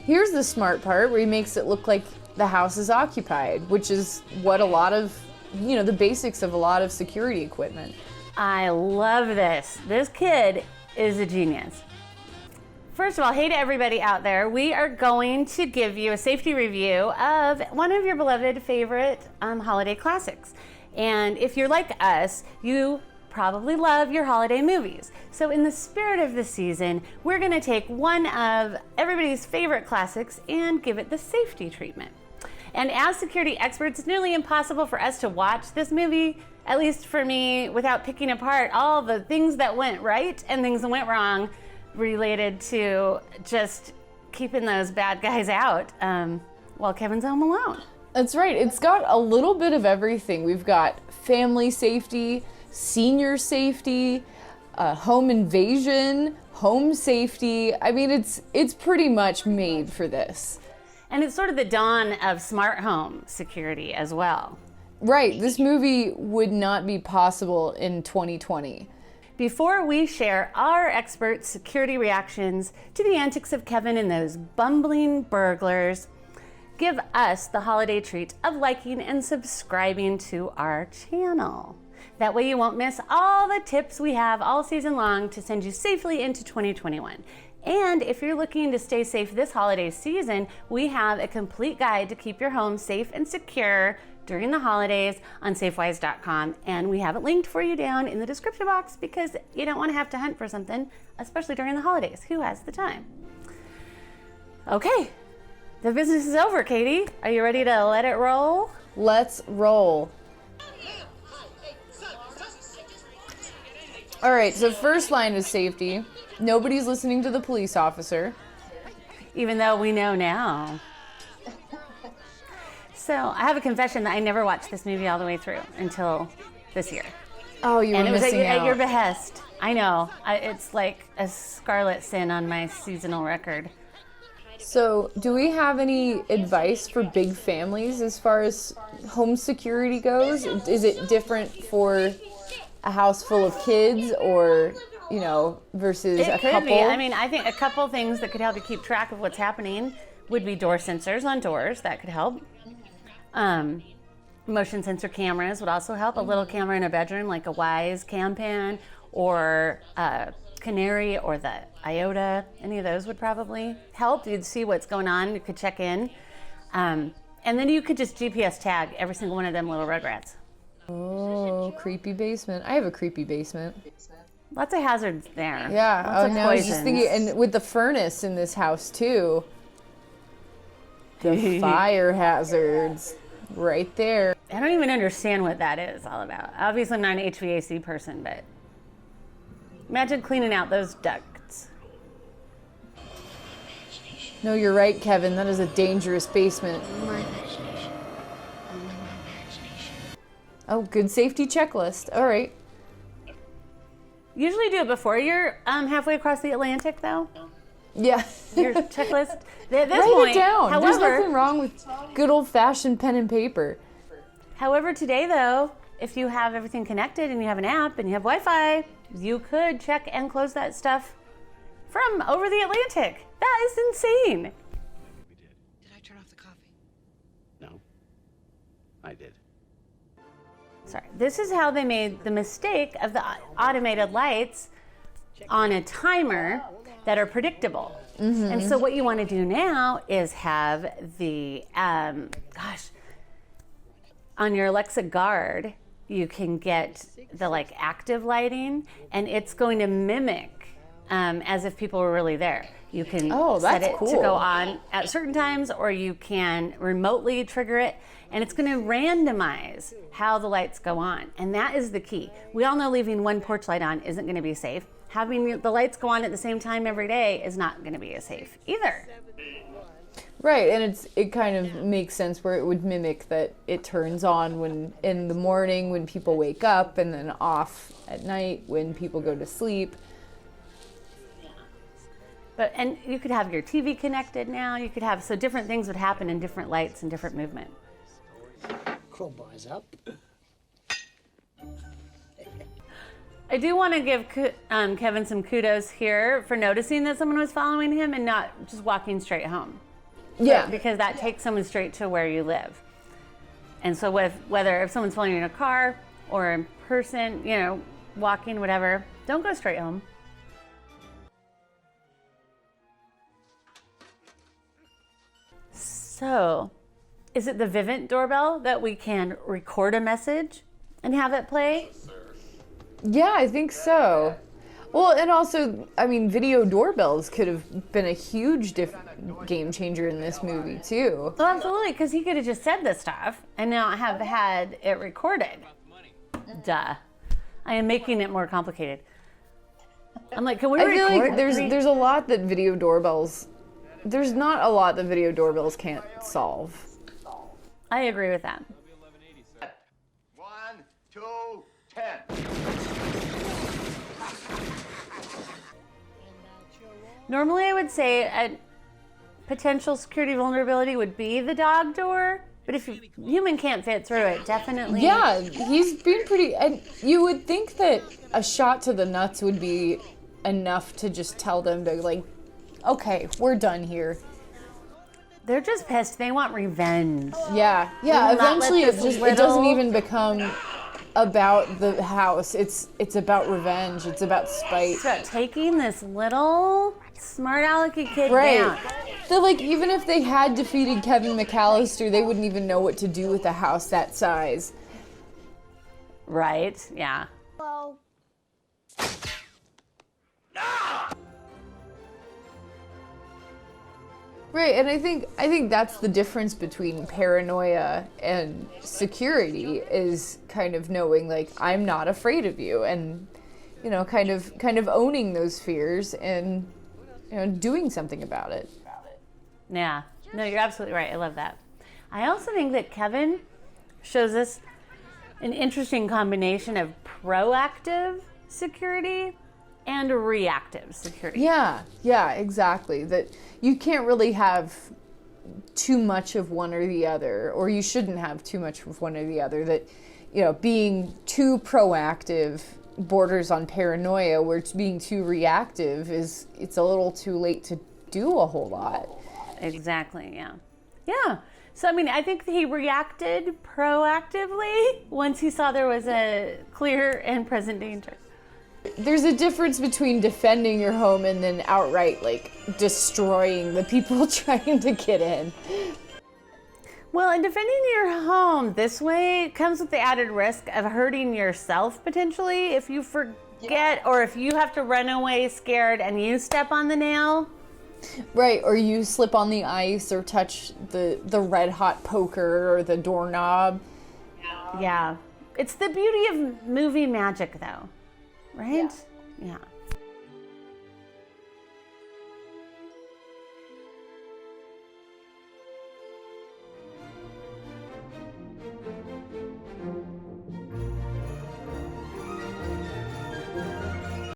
Here's the smart part where he makes it look like the house is occupied, which is what a lot of, the basics of a lot of security equipment. I love this. This kid is a genius. First of all, hey to everybody out there. We are going to give you a safety review of one of your beloved favorite holiday classics. And if you're like us, you probably love your holiday movies. So in the spirit of the season, we're gonna take one of everybody's favorite classics and give it the safety treatment. And as security experts, it's nearly impossible for us to watch this movie, at least for me, without picking apart all the things that went right and things that went wrong related to just keeping those bad guys out while Kevin's home alone. That's right. It's got a little bit of everything. We've got family safety, senior safety, home invasion, home safety. I mean, it's pretty much made for this. And it's sort of the dawn of smart home security as well. Right. This movie would not be possible in 2020. Before we share our expert security reactions to the antics of Kevin and those bumbling burglars, give us the holiday treat of liking and subscribing to our channel. That way you won't miss all the tips we have all season long to send you safely into 2021. And if you're looking to stay safe this holiday season, we have a complete guide to keep your home safe and secure during the holidays on Safewise.com. And we have it linked for you down in the description box because you don't want to have to hunt for something, especially during the holidays. Who has the time? Okay, the business is over, Katie. Are you ready to let it roll? Let's roll. All right, so first line of safety. Nobody's listening to the police officer. Even though we know now. So I have a confession that I never watched this movie all the way through until this year. Oh, you were and it was missing at out. your behest. I know. It's like a scarlet sin on my seasonal record. So, do we have any advice for big families as far as home security goes? Is it different for a house full of kids or, versus a couple? It could be. I mean, I think a couple things that could help you keep track of what's happening would be door sensors on doors. That could help. Motion sensor cameras would also help. A little camera in a bedroom, like a Wise Cam Pan or Canary or the Iota. Any of those would probably help. You'd see what's going on. You could check in. And then you could just GPS tag every single one of them little rugrats. Oh, creepy basement. I have a creepy basement. Lots of hazards there. Yeah. Lots of I was just poisons. thinking, and with the furnace in this house too. The fire hazards right there. I don't even understand what that is all about. Obviously, I'm not an HVAC person, but imagine cleaning out those ducts. No, you're right, Kevin. That is a dangerous basement. Oh, good safety checklist. All right. Usually do it before you're halfway across the Atlantic, though. Yeah. Your checklist. At this Write point, it down. There's However, nothing wrong with good old-fashioned pen and paper. however, today, though, if you have everything connected and you have an app and you have Wi-Fi, you could check and close that stuff from over the Atlantic. That is insane. Did I turn off the coffee? No, I did. Sorry. This is how they made the mistake of the automated lights on a timer that are predictable. Mm-hmm. And so what you want to do now is have the, on your Alexa Guard, you can get the active lighting, and it's going to mimic as if people were really there. You can set it to go on at certain times, or you can remotely trigger it, and it's going to randomize how the lights go on. And that is the key. We all know leaving one porch light on isn't going to be safe. Having the lights go on at the same time every day is not going to be as safe either. Right, and it kind of makes sense where it would mimic that it turns on when in the morning when people wake up, and then off at night when people go to sleep. And you could have your TV connected now. You could have, so different things would happen in different lights and different movement. Crowbars up. I do want to give Kevin some kudos here for noticing that someone was following him and not just walking straight home. Yeah. Because that takes someone straight to where you live. And so if someone's following you in a car or in person, walking, whatever, don't go straight home. So, is it the Vivint doorbell that we can record a message and have it play? Yeah, I think so. Well, and also, I mean, video doorbells could have been a huge game changer in this movie, too. Well, absolutely, because he could have just said this stuff and not have had it recorded. Duh. I am making it more complicated. I'm like, can we record? I feel like there's a lot that video doorbells... There's not a lot that video doorbells can't solve. I agree with that. 1, 2, 10. Normally, I would say a potential security vulnerability would be the dog door, but if a human can't fit through it, definitely. Yeah, he's been pretty... And you would think that a shot to the nuts would be enough to just tell them to, like, okay, we're done here. They're just pissed. They want revenge. Yeah. Will not Eventually, let it this doesn't little- even become about the house. It's about revenge. It's about spite. It's about taking this little smart alecky kid Right. down. So, like, even if they had defeated Kevin McAllister, they wouldn't even know what to do with a house that size. Right? Yeah. Right, and I think that's the difference between paranoia and security, is kind of knowing, like, I'm not afraid of you, and kind of owning those fears and doing something about it. Yeah. No, you're absolutely right. I love that. I also think that Kevin shows us an interesting combination of proactive security and reactive security. Yeah, exactly. That you can't really have too much of one or the other, or you shouldn't have too much of one or the other. That, being too proactive borders on paranoia, where being too reactive it's a little too late to do a whole lot. Exactly, yeah. Yeah. So, I mean, I think he reacted proactively once he saw there was a clear and present danger. There's a difference between defending your home and then outright, like, destroying the people trying to get in. Well, and defending your home this way comes with the added risk of hurting yourself potentially if you forget or if you have to run away scared and you step on the nail. Right, or you slip on the ice or touch the red hot poker or the doorknob. Yeah. It's the beauty of movie magic, though. Right? Yeah.